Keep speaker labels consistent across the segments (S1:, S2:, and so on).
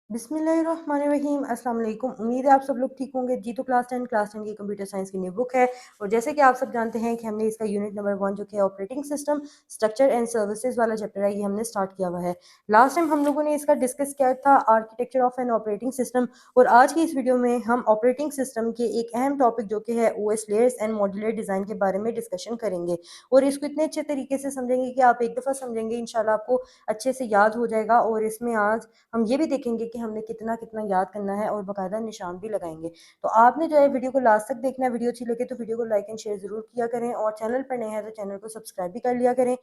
S1: बिस्मिल्लाहिर्रहमानिर्रहीम अस्सलाम वालेकुम। उम्मीद है आप सब लोग ठीक होंगे जी। तो क्लास 10 की कंप्यूटर साइंस की न्यू बुक है और जैसे कि आप सब जानते हैं कि हमने इसका यूनिट नंबर 1 जो कि operating system structure and services वाला चैप्टर है, ये हमने स्टार्ट किया हुआ है। लास्ट टाइम हम लोगों ने इसका डिस्कस किया था architecture of an operating system, और आज की इस वीडियो में हम ऑपरेटिंग सिस्टम के एक अहम टॉपिक जो कि है OS layers and modular design के बारे में डिस्कशन करेंगे और इसको इतने अच्छे तरीके से समझेंगे कि आप एक दफ़ा समझेंगे इंशाल्लाह आपको अच्छे से याद हो जाएगा। और इसमें आज हम ये भी देखेंगे कि हमने कितना कितना याद करना है और बाकायदा निशान भी लगाएंगे। तो आपने जो है वीडियो को लास्ट तक देखना है। वीडियो अच्छी लगे तो वीडियो को लाइक एंड शेयर ज़रूर किया करें और चैनल पर नए हैं तो चैनल को सब्सक्राइब भी कर लिया करें।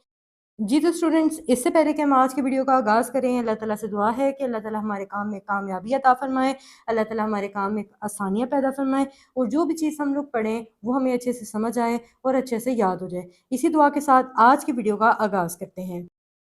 S1: जी तो स्टूडेंट्स, इससे पहले कि हम आज की वीडियो का आगाज़ करें, अल्लाह ताला से दुआ है कि अल्लाह ताला हमारे काम में कामयाबी अता फरमाए, अल्लाह ताला हमारे काम में आसानियाँ पैदा फरमाए और जो भी चीज़ हम लोग पढ़ें वो हमें अच्छे से समझ आए और अच्छे से याद हो जाए। इसी दुआ के साथ आज की वीडियो का आगाज़ करते हैं।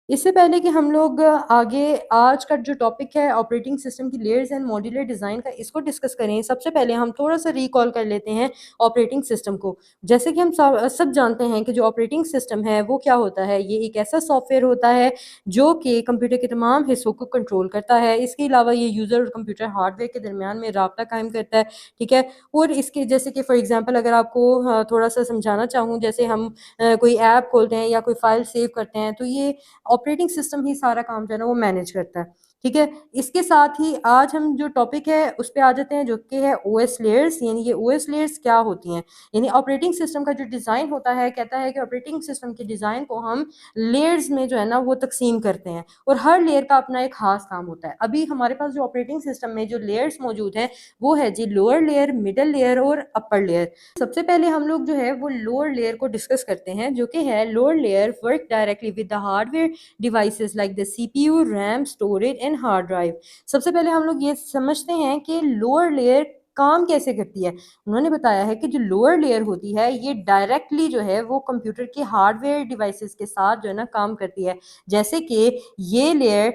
S1: इससे पहले कि हम लोग आगे आज का जो टॉपिक है ऑपरेटिंग सिस्टम की लेयर्स एंड मॉड्यूलर डिज़ाइन का, इसको डिस्कस करें, सबसे पहले हम थोड़ा सा रिकॉल कर लेते हैं ऑपरेटिंग सिस्टम को। जैसे कि हम सब जानते हैं कि जो ऑपरेटिंग सिस्टम है वो क्या होता है। ये एक ऐसा सॉफ्टवेयर होता है जो कि कंप्यूटर के तमाम हिस्सों को कंट्रोल करता है। इसके अलावा ये यूज़र और कंप्यूटर हार्डवेयर के दरमियान में राब्ता कायम करता है, ठीक है। और इसके जैसे कि फॉर एग्जांपल अगर आपको थोड़ा सा समझाना चाहूँ, जैसे हम कोई ऐप खोलते हैं या कोई फाइल सेव करते हैं तो ये ऑपरेटिंग सिस्टम ही सारा काम जो है ना वो मैनेज करता है, ठीक है। इसके साथ ही आज हम जो टॉपिक है उस पे आ जाते हैं जो कि है ओएस लेयर्स। यानी ये ओएस लेयर्स क्या होती हैं। यानी ऑपरेटिंग सिस्टम का जो डिज़ाइन होता है, कहता है कि ऑपरेटिंग सिस्टम के डिज़ाइन को हम लेयर्स में जो है ना वो तकसीम करते हैं और हर लेयर का अपना एक खास काम होता है। अभी हमारे पास जो ऑपरेटिंग सिस्टम में जो लेयर्स मौजूद हैं वो है जी लोअर लेयर, मिडल लेयर और अपर लेयर। सबसे पहले हम लोग जो है वो लोअर लेयर को डिस्कस करते हैं, जो कि है lower layer work directly with the hardware devices like the CPU, RAM, storage and hard drive. सबसे पहले हम लोग ये समझते हैं कि लोअर लेयर काम कैसे करती है। उन्होंने बताया है कि जो लोअर लेयर होती है ये डायरेक्टली जो है वो कंप्यूटर के हार्डवेयर डिवाइसेस के साथ जो है ना काम करती है। जैसे कि ये लेयर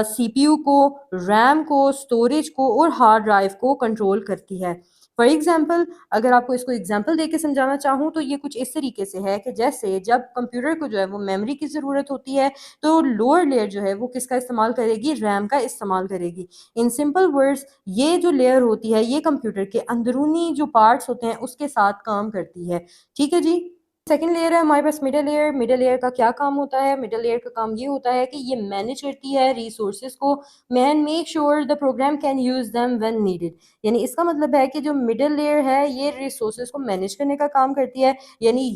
S1: सीपीयू को, रैम को, स्टोरेज को और हार्ड ड्राइव को कंट्रोल करती है। फॉर एग्जाम्पल, अगर आपको इसको एग्जाम्पल देके समझाना चाहूँ तो ये कुछ इस तरीके से है कि जैसे जब कंप्यूटर को जो है वो मेमोरी की ज़रूरत होती है तो लोअर लेयर जो है वो किसका इस्तेमाल करेगी, रैम का इस्तेमाल करेगी। इन सिंपल वर्ड्स, ये जो लेयर होती है ये कंप्यूटर के अंदरूनी जो पार्ट्स होते हैं उसके साथ काम करती है, ठीक है जी। सेकंड लेयर है हमारे पास मिडल लेयर। मिडल लेयर का क्या काम होता है। मिडल लेयर का काम ये होता है कि ये मैनेज करती है रिसोर्सेज को, man make sure the program can use them when needed. यानी इसका मतलब है कि जो मिडल लेयर है ये रिसोर्सेज को मैनेज करने का काम करती है। यानी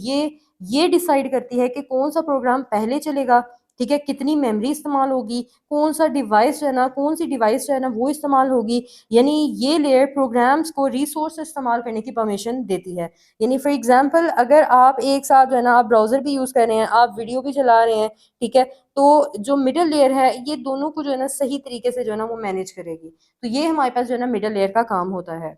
S1: ये डिसाइड करती है कि कौन सा प्रोग्राम पहले चलेगा, ठीक है, कितनी मेमोरी इस्तेमाल होगी, कौन सा डिवाइस जो है ना, कौन सी डिवाइस जो है ना वो इस्तेमाल होगी। यानी ये लेयर प्रोग्राम्स को रिसोर्स इस्तेमाल करने की परमिशन देती है। यानी फॉर एग्जांपल, अगर आप एक साथ जो है ना आप ब्राउजर भी यूज कर रहे हैं, आप वीडियो भी चला रहे हैं, ठीक है, तो जो मिडल लेयर है ये दोनों को जो है ना सही तरीके से जो है ना वो मैनेज करेगी। तो ये हमारे पास जो है ना मिडल लेयर का काम होता है।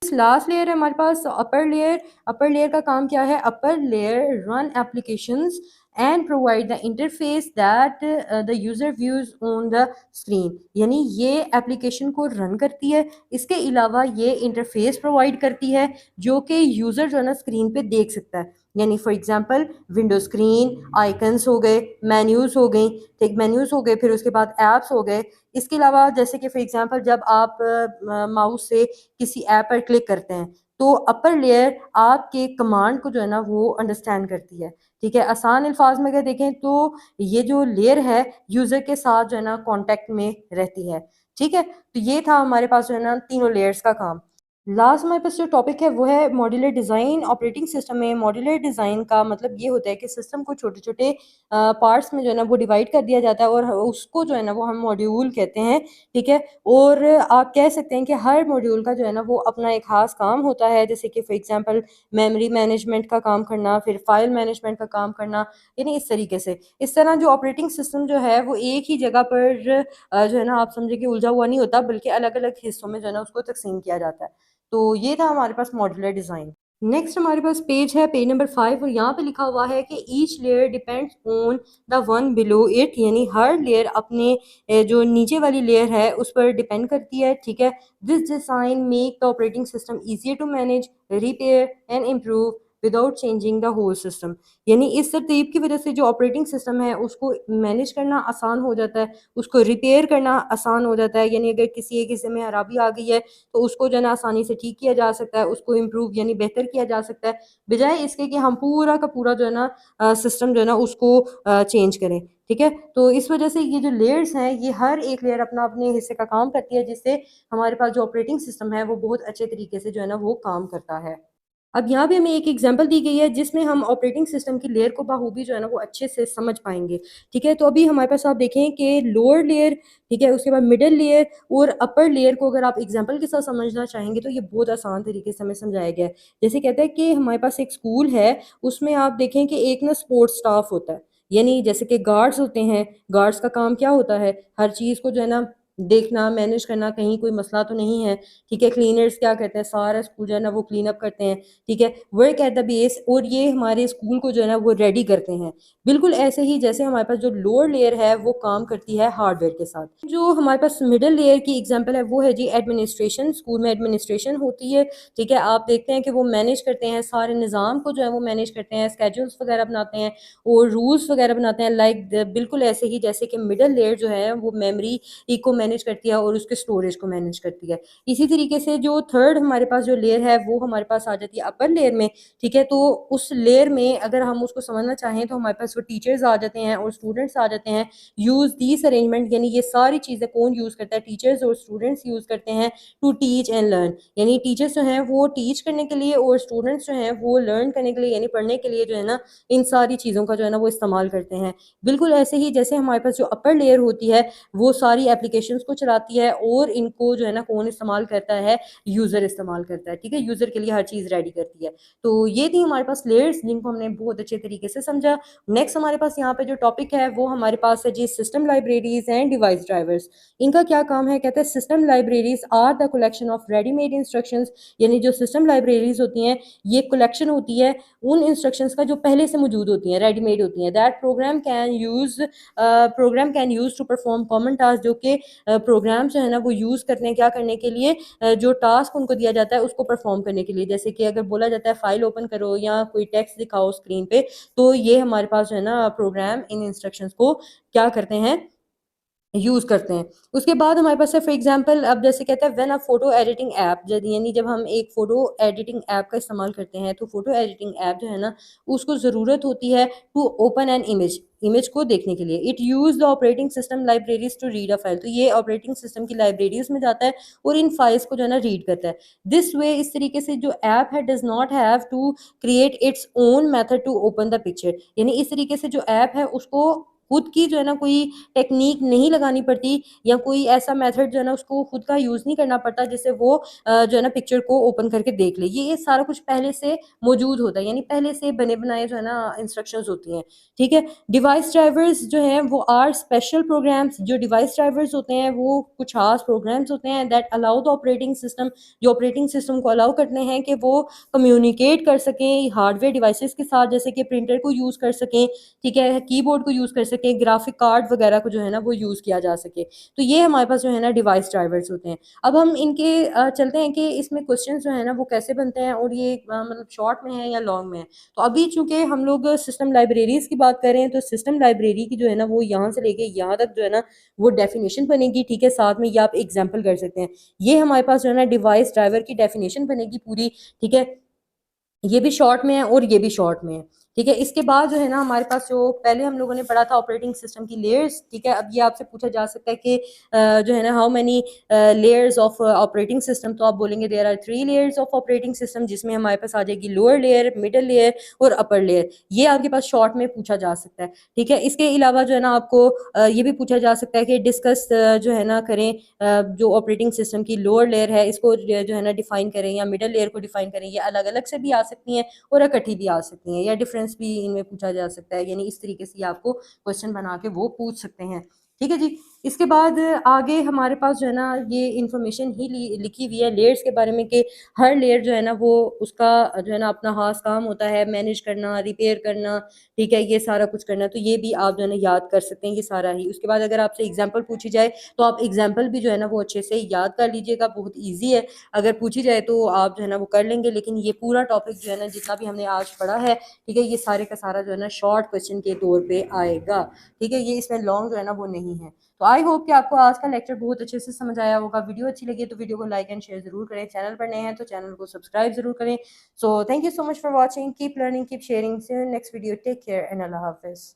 S1: लास्ट लेयर है हमारे पास अपर लेयर। अपर लेयर का काम क्या है। Upper layer run applications and provide the interface that the user views on the screen. यानी ये एप्लीकेशन को रन करती है, इसके अलावा ये इंटरफेस प्रोवाइड करती है जो कि यूजर जो है ना स्क्रीन पे देख सकता है। यानी for example window screen, icons हो गए, मेन्यूज हो गई, ठीक, मेन्यूज हो गए, फिर उसके बाद ऐप्स हो गए। इसके अलावा जैसे कि फॉर एग्जांपल जब आप माउस से किसी ऐप पर क्लिक करते हैं तो अपर लेयर आपके कमांड को जो है ना वो अंडरस्टैंड करती है, ठीक है। आसान अल्फाज में अगर देखें तो ये जो लेयर है यूजर के साथ जो है ना कांटेक्ट में रहती है, ठीक है। तो ये था हमारे पास जो है ना तीनों लेयर्स का काम। लास्ट हमारे पास जो टॉपिक है वो है मॉड्यूलर डिज़ाइन। ऑपरेटिंग सिस्टम में मॉड्यूलर डिज़ाइन का मतलब ये होता है कि सिस्टम को छोटे छोटे पार्ट्स में जो है ना वो डिवाइड कर दिया जाता है और उसको जो है ना वो हम मॉड्यूल कहते हैं, ठीक है। और आप कह सकते हैं कि हर मॉड्यूल का जो है ना वो अपना एक खास काम होता है। जैसे कि फॉर एग्जांपल मेमोरी मैनेजमेंट का काम करना, फिर फाइल मैनेजमेंट का काम करना। यानी इस तरीके से, इस तरह जो ऑपरेटिंग सिस्टम जो है वो एक ही जगह पर जो है ना आप समझे कि उलझा हुआ नहीं होता, बल्कि अलग अलग हिस्सों में जो है ना उसको तकसीम किया जाता है। तो ये था हमारे पास मॉड्यूलर डिज़ाइन। नेक्स्ट हमारे पास पेज है, पेज नंबर 5, और यहाँ पे लिखा हुआ है कि each layer depends on the one below it. यानी हर लेयर अपने जो नीचे वाली लेयर है उस पर डिपेंड करती है, ठीक है। This design make the operating system easier to manage, repair and improve without changing the whole system. यानी इस तरतीब की वजह से जो ऑपरेटिंग सिस्टम है उसको मैनेज करना आसान हो जाता है, उसको रिपेयर करना आसान हो जाता है। यानी अगर किसी एक हिस्से में खराबी आ गई है तो उसको जो है ना आसानी से ठीक किया जा सकता है, उसको इम्प्रूव यानी बेहतर किया जा सकता है, बजाय इसके कि हम पूरा का पूरा जो है ना सिस्टम जो है ना उसको चेंज करें। ठीक है, तो इस वजह से ये जो लेयर्स हैं ये हर एक लेयर अपना अपने हिस्से का काम करती है, जिससे हमारे पास जो ऑपरेटिंग सिस्टम है वो बहुत अच्छे तरीके से जो है ना वो काम करता है। अब यहाँ पे हमें एक एग्जांपल दी गई है जिसमें हम ऑपरेटिंग सिस्टम की लेयर को बखूबी जो है ना वो अच्छे से समझ पाएंगे। ठीक है, तो अभी हमारे पास आप देखें कि लोअर लेयर, ठीक है, उसके बाद मिडिल लेयर और अपर लेयर को अगर आप एग्जांपल के साथ समझना चाहेंगे तो ये बहुत आसान तरीके से हमें समझाया गया है। जैसे कहते हैं कि हमारे पास एक स्कूल है, उसमें आप देखें कि एक ना स्पोर्ट्स स्टाफ होता है, यानी जैसे कि गार्ड्स होते हैं, गार्ड्स का काम क्या होता है, हर चीज़ को जो है ना देखना, मैनेज करना, कहीं कोई मसला तो नहीं है। ठीक है, क्लीनर्स क्या करते हैं, सारा स्कूल जो है ना वो क्लीन अप करते हैं। ठीक है, वर्क एट द बेस, और ये हमारे स्कूल को जो है ना वो रेडी करते हैं। बिल्कुल ऐसे ही जैसे हमारे पास जो लोअर लेयर है वो काम करती है हार्डवेयर के साथ। जो हमारे पास मिडिल लेयर की एग्जांपल है वो है जी एडमिनिस्ट्रेशन। स्कूल में एडमिनिस्ट्रेशन होती है। ठीक है, आप देखते हैं कि वो मैनेज करते हैं सारे निज़ाम को जो है वो मैनेज करते हैं, स्केड्यूल्स वगैरह बनाते हैं और रूल्स वगैरह बनाते हैं। बिल्कुल ऐसे ही जैसे कि मिडिल लेयर जो है वो मेमोरी को मैनेज करती है और उसके स्टोरेज को मैनेज करती है। इसी तरीके से जो थर्ड हमारे पास जो लेयर है वो हमारे पास आ जाती है अपर लेयर में। ठीक है, तो उस लेयर में अगर हम उसको समझना चाहें तो हमारे पास वो टीचर्स आ जाते हैं और स्टूडेंट्स आ जाते हैं। यूज दिस अरेंजमेंट, यानी ये सारी चीज़ें कौन यूज़ करता है, टीचर्स और स्टूडेंट्स यूज़ करते हैं टू टीच एंड लर्न। यानी टीचर्स जो हैं वो टीच करने के लिए और स्टूडेंट्स जो हैं वो लर्न करने के लिए यानी पढ़ने के लिए जो है ना इन सारी चीज़ों का जो है ना वो इस्तेमाल करते हैं। बिल्कुल ऐसे ही जैसे हमारे पास जो अपर लेयर होती है वो सारी एप्लीकेशंस को चलाती है और इनको जो है ना कौन इस्तेमाल करता है, यूज़र इस्तेमाल करता है। ठीक है, यूज़र के लिए हर चीज़ रेडी करती है। तो ये थी हमारे पास लेयर्स जिनको हमने बहुत अच्छे तरीके से समझा। नेक्स्ट हमारे पास यहाँ पे जो टॉपिक है वो हमारे पास है जी system libraries and device drivers. इनका क्या काम है, कहते हैं system libraries are the collection of readymade instructions. यानी जो सिस्टम लाइब्रेरीज होती हैं ये कलेक्शन होती है उन इंस्ट्रक्शंस का जो पहले से मौजूद होती हैं, रेडीमेड होती हैं, that program can use to perform common task. जो कि प्रोग्राम जो है ना वो यूज़ करते हैं क्या करने के लिए, जो टास्क उनको दिया जाता है उसको परफॉर्म करने के लिए। जैसे कि अगर बोला जाता है फाइल ओपन करो या कोई टेक्स्ट दिखाओ स्क्रीन पे, तो ये हमारे पास जो है ना प्रोग्राम इन इंस्ट्रक्शंस को क्या करते हैं, यूज़ करते हैं। उसके बाद हमारे पास है फॉर एग्जांपल, अब जैसे कहते हैं when a photo editing app, यानी जब हम एक फ़ोटो एडिटिंग ऐप का इस्तेमाल करते हैं तो फ़ोटो एडिटिंग ऐप जो है ना उसको ज़रूरत होती है to open an image, image को देखने के लिए। It use the operating system libraries to read a file. तो ये ऑपरेटिंग सिस्टम की लाइब्रेरीज में जाता है और इन फाइल्स को जो है ना रीड करता है। दिस वे, इस तरीके से जो ऐप है does not have to create its own method to open the picture. यानी इस तरीके से जो ऐप है उसको खुद की जो है ना कोई टेक्नीक नहीं लगानी पड़ती या कोई ऐसा मेथड जो है ना उसको खुद का यूज़ नहीं करना पड़ता जिससे वो जो है ना पिक्चर को ओपन करके देख ले। ये सारा कुछ पहले से मौजूद होता है, यानी पहले से बने बनाए जो है ना इंस्ट्रक्शंस होती हैं। ठीक है, डिवाइस ड्राइवर्स जो हैं वो आर स्पेशल प्रोग्राम्स। जो डिवाइस ड्राइवर्स होते हैं वो कुछ खास प्रोग्राम्स होते हैं that allow the operating system, जो ऑपरेटिंग सिस्टम को अलाउ करते हैं कि वो कम्युनिकेट कर सकें हार्डवेयर डिवाइसेस के साथ, जैसे कि प्रिंटर को यूज़ कर सकें, ठीक है, कीबोर्ड को यूज़ कर सकें, ग्राफिक कार्ड वगैरह को जो है ना वो यूज़ किया जा सके। तो ये हमारे पास जो है ना डिवाइस ड्राइवर्स होते हैं। अब हम इनके चलते हैं कि इसमें क्वेश्चंस जो है ना वो कैसे बनते हैं और ये मतलब शॉर्ट में है या लॉन्ग में है। तो अभी चूंकि हम लोग सिस्टम लाइब्रेरीज की बात कर रहे हैं तो सिस्टम लाइब्रेरी की जो है ना वो यहाँ से लेके यहाँ तक जो है ना वो डेफिनेशन बनेगी। ठीक है, साथ में ये आप एग्जाम्पल कर सकते हैं। ये हमारे पास जो है ना डिवाइस ड्राइवर की डेफिनेशन बनेगी पूरी। ठीक है, ये भी शॉर्ट में है और ये भी शॉर्ट में है। ठीक है, इसके बाद जो है ना हमारे पास जो पहले हम लोगों ने पढ़ा था ऑपरेटिंग सिस्टम की लेयर्स। ठीक है, अब ये आपसे पूछा जा सकता है कि जो है ना how many layers of operating system. तो आप बोलेंगे there are 3 layers of operating system, जिसमें हमारे पास आ जाएगी लोअर लेयर, मिडिल लेयर और अपर लेयर। ये आपके पास शॉर्ट में पूछा जा सकता है। ठीक है, इसके अलावा जो है ना आपको ये भी पूछा जा सकता है कि डिस्कस जो है ना करें जो ऑपरेटिंग सिस्टम की लोअर लेयर है इसको जो है ना डिफाइन करें या मिडिल लेयर को डिफाइन करें। ये अलग अलग से भी आ सकती हैं और इकट्ठी भी आ सकती हैं, या डिफरेंस भी इनमें पूछा जा सकता है। यानी इस तरीके से आपको क्वेश्चन बना के वो पूछ सकते हैं। ठीक है जी। इसके बाद आगे हमारे पास जो है ना ये इन्फॉर्मेशन ही लिखी हुई है लेयर्स के बारे में कि हर लेयर जो है ना वो उसका जो है ना अपना खास काम होता है, मैनेज करना, रिपेयर करना, ठीक है, ये सारा कुछ करना। तो ये भी आप जो है ना याद कर सकते हैं ये सारा ही। उसके बाद अगर आपसे एग्जाम्पल पूछी जाए तो आप एग्जाम्पल भी जो है ना वो अच्छे से याद कर लीजिएगा, बहुत ईजी है। अगर पूछी जाए तो आप जो है ना वो कर लेंगे, लेकिन ये पूरा टॉपिक जो है ना जितना भी हमने आज पढ़ा है, ठीक है, ये सारे का सारा जो है ना शॉर्ट क्वेश्चन के तौर पे आएगा, ठीक है, ये इसमें लॉन्ग जो है ना वो नहीं है। तो आई होप कि आपको आज का लेक्चर बहुत अच्छे से समझ आया होगा। वीडियो अच्छी लगी तो वीडियो को लाइक एंड शेयर जरूर करें। चैनल पर नए हैं तो चैनल को सब्सक्राइब जरूर करें। So thank you so much for watching, keep learning, keep sharing. See you in next video, take care and Allah Hafiz.